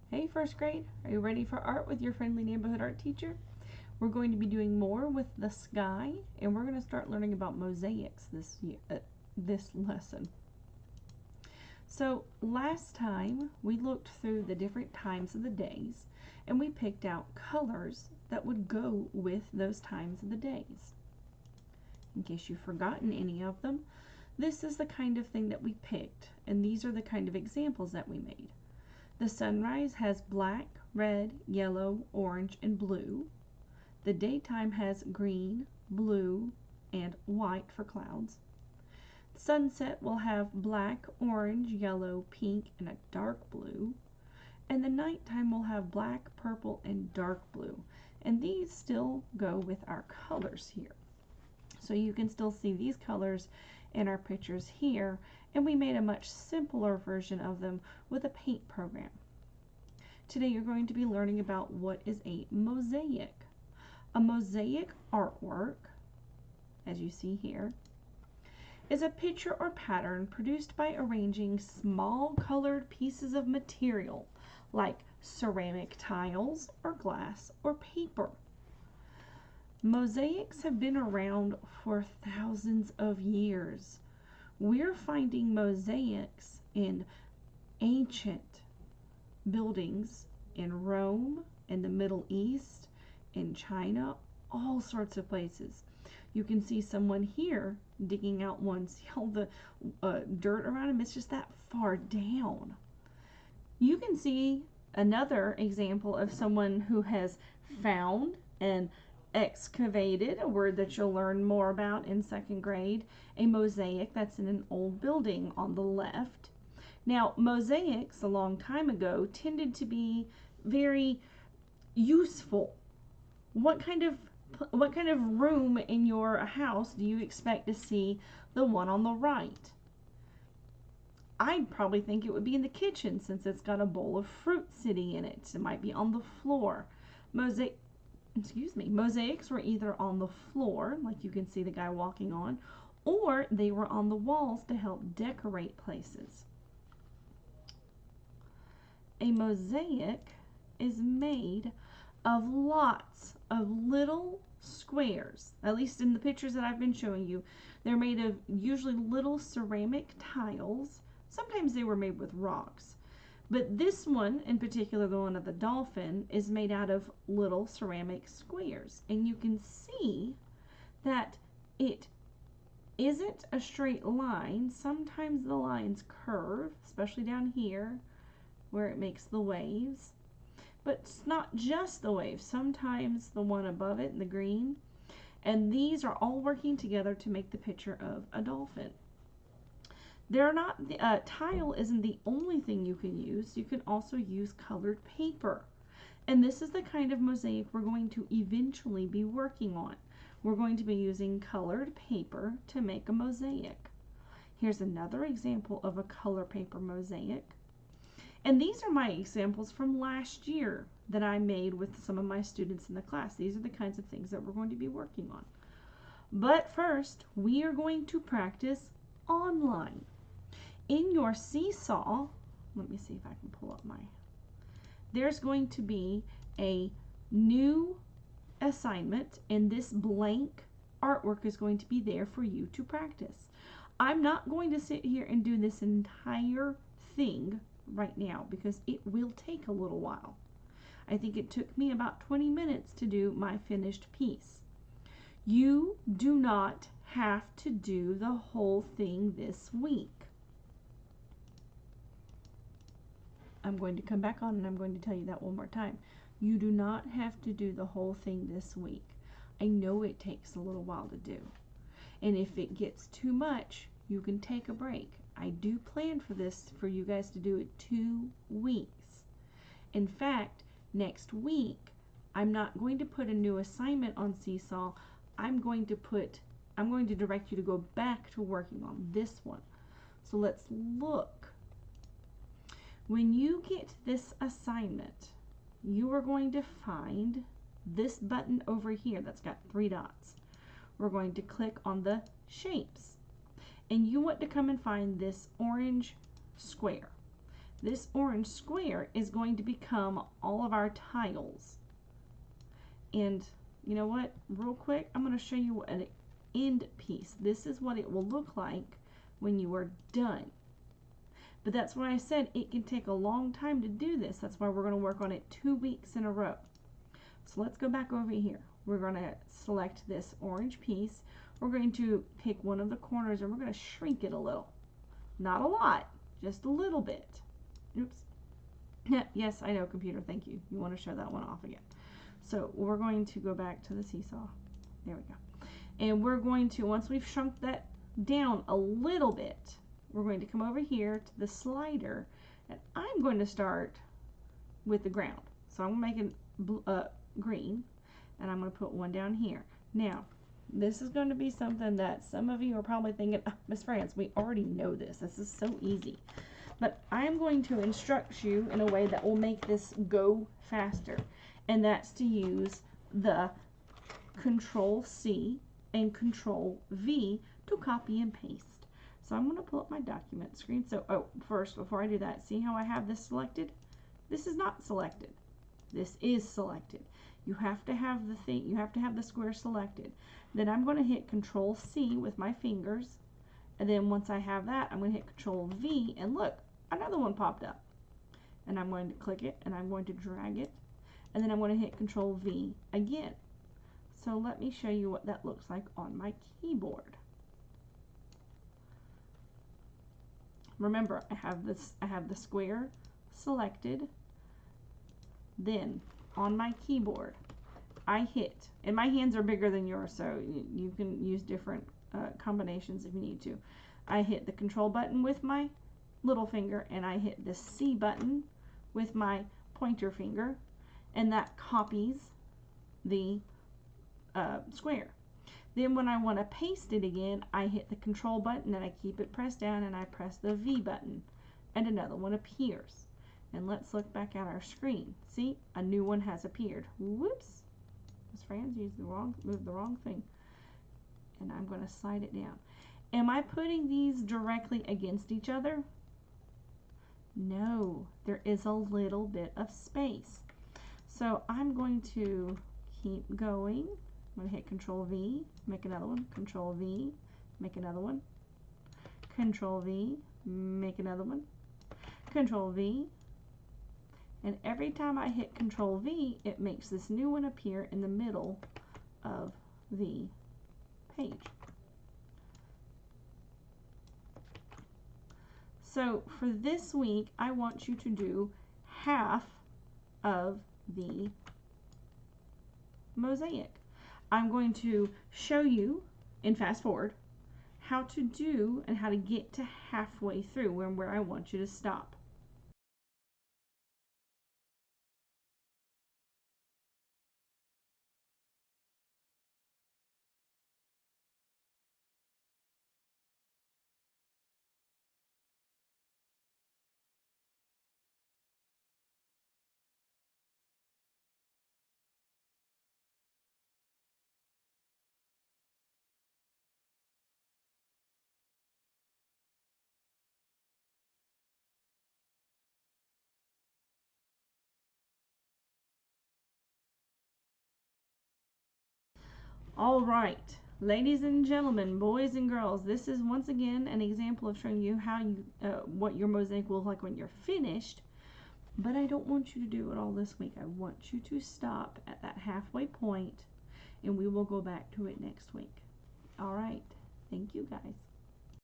Hey first grade, are you ready for art with your friendly neighborhood art teacher? We're going to be doing more with the sky, and we're going to start learning about mosaics this lesson. So last time we looked through the different times of the days, and we picked out colors that would go with those times of the days. In case you've forgotten any of them, this is the kind of thing that we picked, and these are the kind of examples that we made. The sunrise has black, red, yellow, orange, and blue. The daytime has green, blue, and white for clouds. Sunset will have black, orange, yellow, pink, and a dark blue. And the nighttime will have black, purple, and dark blue. And these still go with our colors here. So you can still see these colors in our pictures here, and we made a much simpler version of them with a paint program. Today you're going to be learning about what is a mosaic. A mosaic artwork, as you see here, is a picture or pattern produced by arranging small colored pieces of material like ceramic tiles or glass or paper. Mosaics have been around for thousands of years. We're finding mosaics in ancient buildings in Rome, in the Middle East, in China, all sorts of places. You can see someone here digging out one. See all the dirt around him? It's just that far down. You can see another example of someone who has found and excavated, a word that you'll learn more about in second grade, a mosaic that's in an old building on the left. Now, mosaics a long time ago tended to be very useful. What kind of room in your house do you expect to see the one on the right? I'd probably think it would be in the kitchen since it's got a bowl of fruit sitting in it. It might be on the floor. Mosaics were either on the floor, like you can see the guy walking on, or they were on the walls to help decorate places. A mosaic is made of lots of little squares. At least in the pictures that I've been showing you, they're made of usually little ceramic tiles. Sometimes they were made with rocks. But this one, in particular, the one of the dolphin, is made out of little ceramic squares. And you can see that it isn't a straight line. Sometimes the lines curve, especially down here where it makes the waves. But it's not just the waves. Sometimes the one above it in the green. And these are all working together to make the picture of a dolphin. Tile isn't the only thing you can use. You can also use colored paper. And this is the kind of mosaic we're going to eventually be working on. We're going to be using colored paper to make a mosaic. Here's another example of a color paper mosaic. And these are my examples from last year that I made with some of my students in the class. These are the kinds of things that we're going to be working on. But first, we are going to practice online. In your seesaw, let me see if I can pull up there's going to be a new assignment, and this blank artwork is going to be there for you to practice. I'm not going to sit here and do this entire thing right now because it will take a little while. I think it took me about 20 minutes to do my finished piece. You do not have to do the whole thing this week. I'm going to come back on and I'm going to tell you that one more time. You do not have to do the whole thing this week. I know it takes a little while to do. And if it gets too much, you can take a break. I do plan for this for you guys to do it 2 weeks. In fact, next week, I'm not going to put a new assignment on Seesaw. I'm going to direct you to go back to working on this one. So let's look. When you get this assignment, you are going to find this button over here that's got 3 dots. We're going to click on the shapes. And you want to come and find this orange square. this orange square is going to become all of our tiles. And you know what, real quick, I'm going to show you an end piece. This is what it will look like when you are done. But that's why I said it can take a long time to do this. That's why we're going to work on it 2 weeks in a row. So let's go back over here. We're going to select this orange piece. We're going to pick one of the corners and we're going to shrink it a little. Not a lot, just a little bit. Oops. Yes, I know, computer, thank you. You want to show that one off again. So we're going to go back to the seesaw. There we go. And we're going to, once we've shrunk that down a little bit, we're going to come over here to the slider, and I'm going to start with the ground. So I'm going to make it green, and I'm going to put one down here. Now, this is going to be something that some of you are probably thinking, oh, Miss Franz, we already know this. This is so easy. But I'm going to instruct you in a way that will make this go faster, and that's to use the Control-C and Control-V to copy and paste. So I'm going to pull up my document screen. So, first, before I do that, see how I have this selected? This is not selected. This is selected. You have to have the thing, you have to have the square selected. Then I'm going to hit Control-C with my fingers. And then once I have that, I'm going to hit Control-V, and look, another one popped up. And I'm going to click it, and I'm going to drag it. And then I'm going to hit Control-V again. So let me show you what that looks like on my keyboard. Remember, I have the square selected. Then on my keyboard, I hit, and my hands are bigger than yours, so you can use different combinations if you need to. I hit the control button with my little finger, and I hit the C button with my pointer finger, and that copies the square. Then when I want to paste it again, I hit the control button and I keep it pressed down, and I press the V button, and another one appears. And let's look back at our screen. See, a new one has appeared. Whoops, Miss Franz moved the wrong thing. And I'm going to slide it down. Am I putting these directly against each other? No, there is a little bit of space. So I'm going to keep going. I'm going to hit Control-V, make another one, Control-V, make another one, Control-V, make another one, Control-V, and every time I hit Control-V, it makes this new one appear in the middle of the page. So for this week, I want you to do half of the mosaic. I'm going to show you in fast forward how to do and how to get to halfway through and where I want you to stop. All right, ladies and gentlemen, boys and girls, this is once again an example of showing you how you what your mosaic will look like when you're finished. But I don't want you to do it all this week. I want you to stop at that halfway point, and we will go back to it next week. All right, thank you guys.